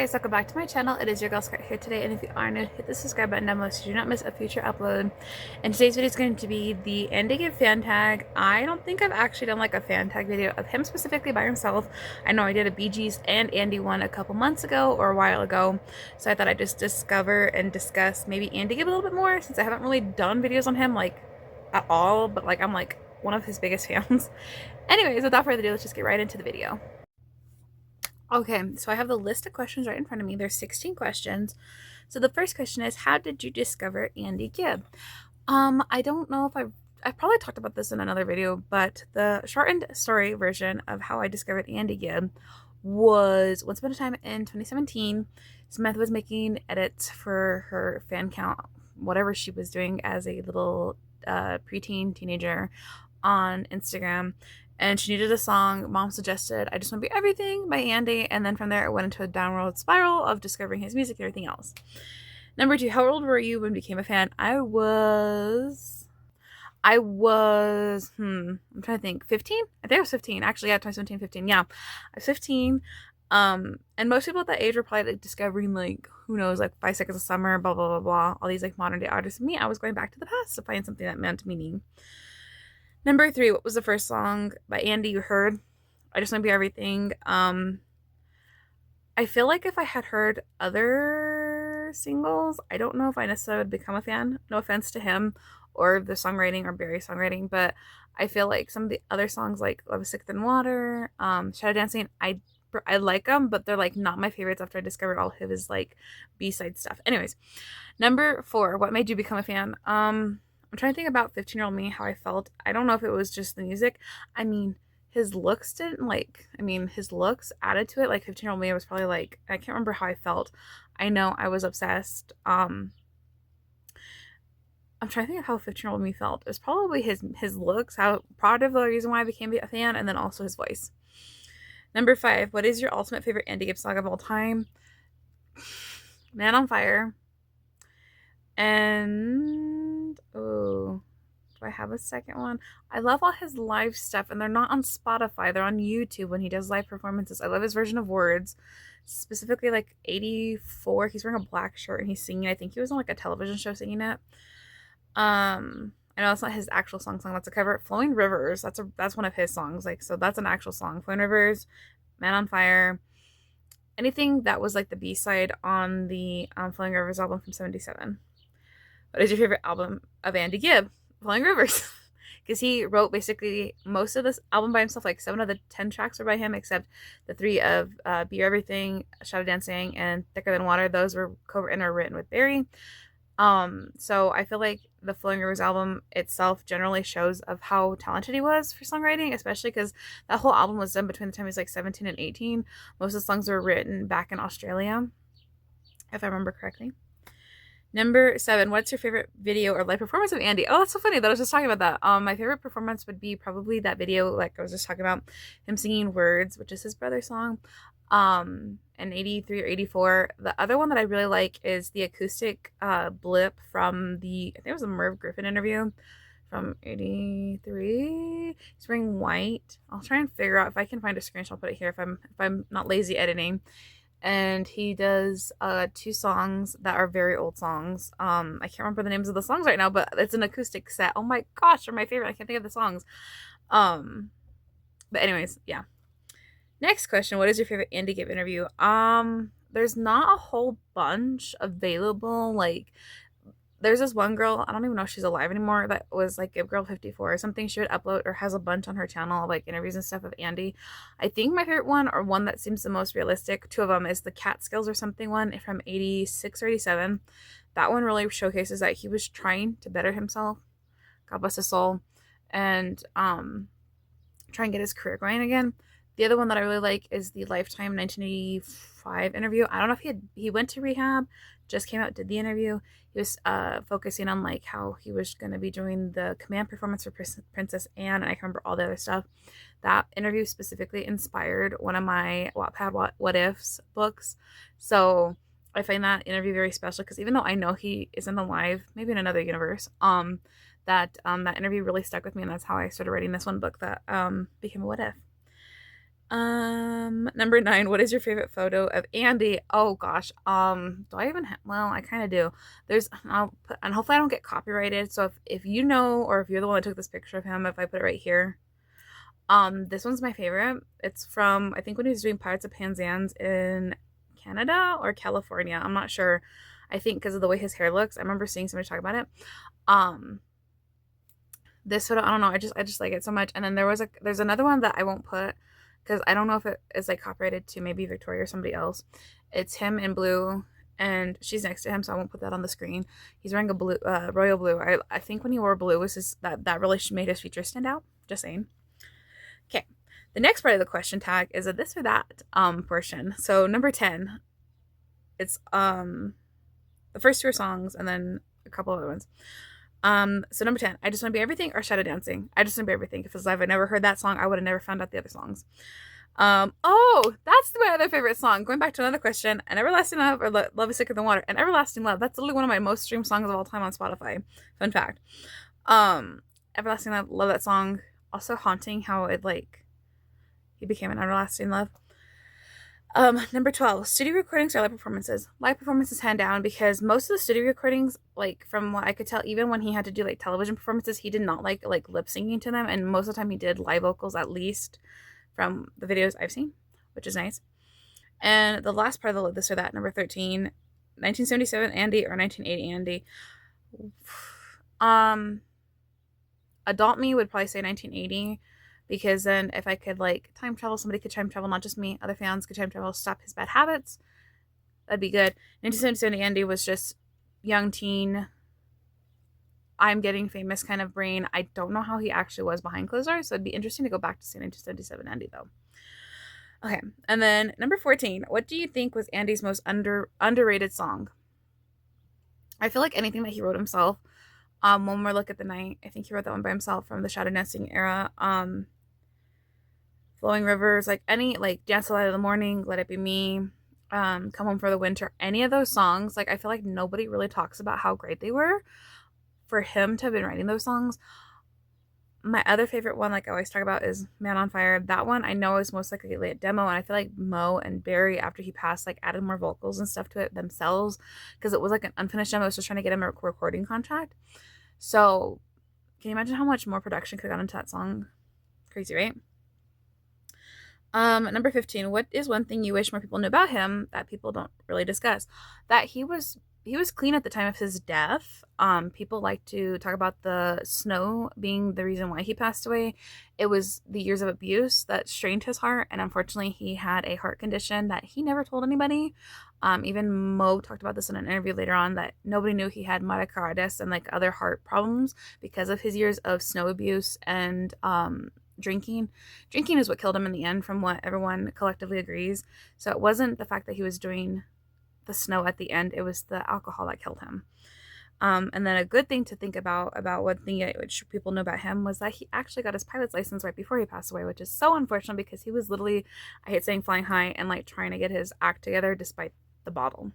guys, welcome back to my channel. It is your girl Scarlett here today, and if you are new, hit the subscribe button down below so you do not miss a future upload. And today's video is going to be the Andy Gibb fan tag. I don't think I've actually done like a fan tag video of him specifically by himself. I know I did a Bee Gees and Andy one a couple months ago or a while ago, so I thought I'd just discover and discuss maybe Andy Gibb a little bit more since I haven't really done videos on him like at all, but like I'm like one of his biggest fans. Anyways, without further ado, let's just get right into the video. Okay, so I have the list of questions right in front of me. There's 16 questions. So the first question is, how did you discover Andy Gibb? I don't know if I probably talked about this in another video, but the shortened story version of how I discovered Andy Gibb was once upon a time in 2017. Samantha was making edits for her fan count, whatever she was doing as a little preteen teenager on Instagram. And she needed a song. Mom suggested I Just Want to Be Everything by Andy. And then from there, it went into a downward spiral of discovering his music and everything else. Number 2, how old were you when you became a fan? I was, I'm trying to think, 15? I think I was 15. Actually, yeah, 2017, 15. Yeah, I was 15. And most people at that age were probably like discovering like, who knows, like 5 Seconds of Summer, blah, blah, blah, blah. All these like modern day artists. Me, I was going back to the past to find something that meant meaning. Number 3, what was the first song by Andy you heard? I Just Want to Be Everything. I feel like if I had heard other singles, I don't know if I necessarily would become a fan. No offense to him or the songwriting or Barry's songwriting, but I feel like some of the other songs like Love is Sicker Than Water, Shadow Dancing, I like them, but they're like not my favorites after I discovered all of his like B-side stuff. Anyways, number 4, what made you become a fan? I'm trying to think about 15-year-old me, how I felt. I don't know if it was just the music. I mean, his looks didn't like, his looks added to it. Like 15-year-old me, I was probably like, I can't remember how I felt. I know I was obsessed. I'm trying to think of how 15-year-old me felt. It was probably his looks, how part of the reason why I became a fan, and then also his voice. Number 5, what is your ultimate favorite Andy Gibb song of all time? Man on Fire. And oh, do I have a second one? I love all his live stuff, and they're not on Spotify, they're on YouTube when he does live performances. I love his version of Words, specifically like 84. He's wearing a black shirt and he's singing. I think he was on like a television show singing it. I know it's not his actual song, that's a cover. Flowing Rivers, that's one of his songs, like, so that's an actual song. Flowing Rivers, Man on Fire, anything that was like the B-side on the Flowing Rivers album from 77. What is your favorite album of Andy Gibb? Flowing Rivers. Because he wrote basically most of this album by himself. Like 7 of the 10 tracks are by him, except the 3 of Be Everything, Shadow Dancing, and Thicker Than Water. Those were co-written or written with Barry. So I feel like the Flowing Rivers album itself generally shows of how talented he was for songwriting, especially because that whole album was done between the time he was like 17 and 18. Most of the songs were written back in Australia, if I remember correctly. Number 7, what's your favorite video or live performance of Andy? Oh, that's so funny that I was just talking about that. My favorite performance would be probably that video, like I was just talking about, him singing Words, which is his brother's song, in 83 or 84. The other one that I really like is the acoustic blip from I think it was a Merv Griffin interview from 83. He's wearing white. I'll try and figure out if I can find a screenshot, I'll put it here if I'm not lazy editing. And he does 2 songs that are very old songs. I can't remember the names of the songs right now, but it's an acoustic set. Oh my gosh, they're my favorite. I can't think of the songs. But anyways, yeah. Next question, what is your favorite Andy Gibb interview? There's not a whole bunch available. Like, there's this one girl, I don't even know if she's alive anymore, that was like Gibb Girl 54 or something. She would upload or has a bunch on her channel of like interviews and stuff of Andy. I think my favorite one, or one that seems the most realistic, 2 of them, is the Catskills or something one from 86 or 87. That one really showcases that he was trying to better himself, God bless his soul, and try and get his career going again. The other one that I really like is the Lifetime 1985 interview. I don't know if he went to rehab, just came out, did the interview. He was focusing on like how he was going to be doing the command performance for Princess Anne, and I can remember all the other stuff. That interview specifically inspired one of my Wattpad What Ifs books. So I find that interview very special because even though I know he isn't alive, maybe in another universe, that interview really stuck with me, and that's how I started writing this one book that became a What If. Number 9, what is your favorite photo of Andy? Oh gosh. Do I even well, I kind of do. I'll put, and hopefully I don't get copyrighted. So if you know, or if you're the one that took this picture of him, if I put it right here. This one's my favorite. It's from, I think, when he was doing Pirates of Penzance in Canada or California. I'm not sure. I think because of the way his hair looks. I remember seeing somebody talk about it. This photo, I don't know. I just like it so much. And then there's another one that I won't put because I don't know if it is like copyrighted to maybe Victoria or somebody else. It's him in blue and she's next to him, so I won't put that on the screen. He's wearing a blue, royal blue. I think when he wore blue was that really made his features stand out. Just saying. Okay, the next part of the question tag is a this or that portion. So number 10, it's the first 2 are songs and then a couple other ones. So number 10, I Just Want to Be Everything or Shadow Dancing. I Just Want to Be Everything. If I never heard that song, I would have never found out the other songs. Oh, that's my other favorite song. Going back to another question, An Everlasting Love or Love is Sicker Than Water. An Everlasting Love. That's literally one of my most streamed songs of all time on Spotify. Fun fact. Everlasting Love, love that song. Also haunting how he became an everlasting love. Number 12, studio recordings or live performances. Live performances hand down because most of the studio recordings, like from what I could tell, even when he had to do like television performances, he did not like lip syncing to them, and most of the time he did live vocals, at least from the videos I've seen, which is nice. And the last part of the this or that, number 13, 1977 Andy or 1980 Andy. Adult me would probably say 1980. Because then if I could time travel, somebody could time travel, not just me, other fans could time travel, stop his bad habits. That'd be good. 1977 Andy was just young teen, I'm getting famous kind of brain. I don't know how he actually was behind closed doors, so it'd be interesting to go back to see 1977 Andy though. Okay, and then number 14, what do you think was Andy's most underrated song? I feel like anything that he wrote himself. One More Look at the Night, I think he wrote that one by himself from the Shadow Dancing era. Flowing Rivers, Dance Till Light of the Morning, Let It Be Me, Come Home for the Winter, any of those songs, I feel like nobody really talks about how great they were for him to have been writing those songs. My other favorite one, I always talk about, is Man on Fire. That one I know is most likely a demo, and I feel like Mo and Barry, after he passed, added more vocals and stuff to it themselves because it was an unfinished demo. It was just trying to get him a recording contract. So can you imagine how much more production could have gone into that song? Crazy, right? Number 15, what is one thing you wish more people knew about him that people don't really discuss? That he was clean at the time of his death. People like to talk about the snow being the reason why he passed away. It was the years of abuse that strained his heart, and unfortunately he had a heart condition that he never told anybody. Even Mo talked about this in an interview later on, that nobody knew he had myocarditis and other heart problems because of his years of snow abuse and drinking is what killed him in the end, from what everyone collectively agrees. So it wasn't the fact that he was doing the snow at the end, it was the alcohol that killed him. And then a good thing to think about one thing which people know about him was that he actually got his pilot's license right before he passed away, which is so unfortunate because he was literally, I hate saying flying high, and trying to get his act together despite the bottle.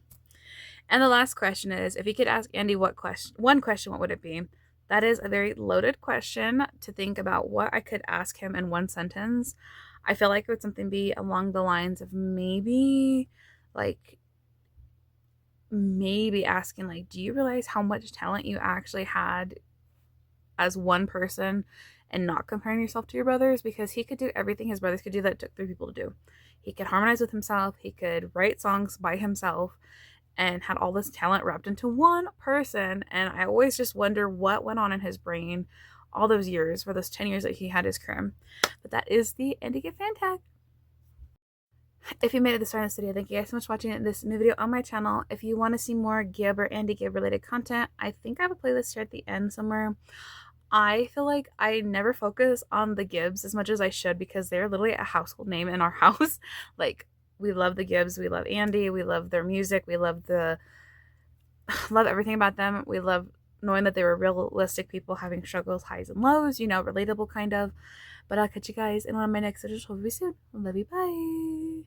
And the last question is, if you could ask Andy one question, what would it be? That is a very loaded question to think about what I could ask him in one sentence. I feel like it would something be along the lines of maybe asking, do you realize how much talent you actually had as one person and not comparing yourself to your brothers? Because he could do everything his brothers could do that it took 3 people to do. He could harmonize with himself. He could write songs by himself and had all this talent wrapped into one person. And I always just wonder what went on in his brain all those years, for those 10 years that he had his career. But that is the Andy Gibb fan tag. If you made it this far in this video, thank you guys so much for watching this new video on my channel. If you want to see more Gibb or Andy Gibb related content, I think I have a playlist here at the end somewhere. I feel like I never focus on the Gibbs as much as I should because they're literally a household name in our house. We love the Gibbs, we love Andy, we love their music, we love everything about them. We love knowing that they were realistic people having struggles, highs and lows, relatable kind of. But I'll catch you guys in one of my next videos. Hopefully soon. Love you, bye.